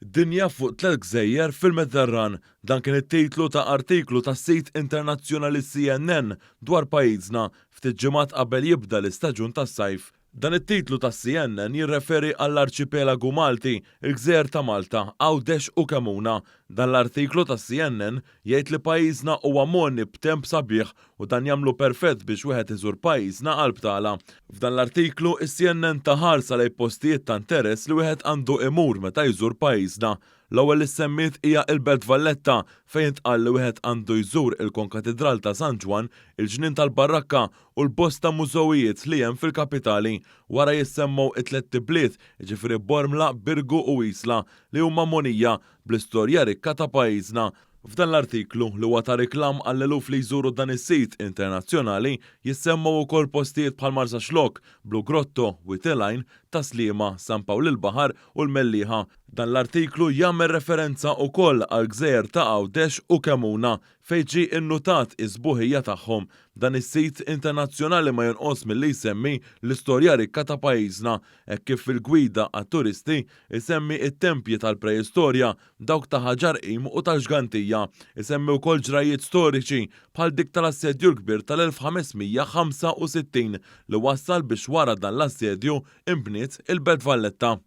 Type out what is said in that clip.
Dinja fuq 3 gżejjer fil-Mediterran. Dan kien it-titlu ta' artiklu tas sit internazzjonali CNN dwar pajjiżna ftit ġimgħat qabel jibda l-istaġun tas-sajf. Dan it-titlu tas CNN jirreferi għall-arċipelagu Malti, il-Gżejjer ta' Malta, Għawdex u Kemuna. Dan l-artiklu tas CNN jgħid li pajjiżna huwa monni b'temp sabiħ u dan jagħmlu perfett biex wieħed iżur pajjiżna qalb tagħla. F'dan l-artiklu is-CNN taħarsa lejn postijiet ta' interess li wieħed għandu imur meta jżur pajjiżna. L-ewwel li semmiet hija l-Belt Valletta fejn intqal li wieħed għandu jżur il-Konkatedral ta' San Ġwan, il-Ġnien tal-Barrakka u l-bosta mużewijiet li hemm fil-kapitali. Wara jissemmew it-tliet tibliet, jiġifieri Bormla, Birgu u Isla li huma monija bl-istorja rikka ta' pajjiżna. F'dan l-artiklu li huwa ta' riklam għall-eluf li jżuru dan is-sit internazzjonali jissemmew ukoll postijiet bħal Marsa Xlok, Blue Grotto, Witilajn, Taslima, San Pawl il-Baħar u l-Mellieħa. Dan l-artiklu jagħmel referenza wkoll għal gżejjer ta' Għawdex u Kemuna fejn ġie innutat is-sbuħija tagħhom. Dan is-sit internazzjonali ma jonqos milli jsemmi l-istorja rikka ta' pajjiżna hekk kif fil-gwida għat-turisti isemmi it-tempji tal-preistorja, dawk ta' Ħaġarqim u tal-Ġgantija. Isemmi wkoll ġrajiet storiċi bħal dik tal-assedju l-kbir tal-1565 li wassal biex wara dan l-assedju imbniet il-Belt Valletta.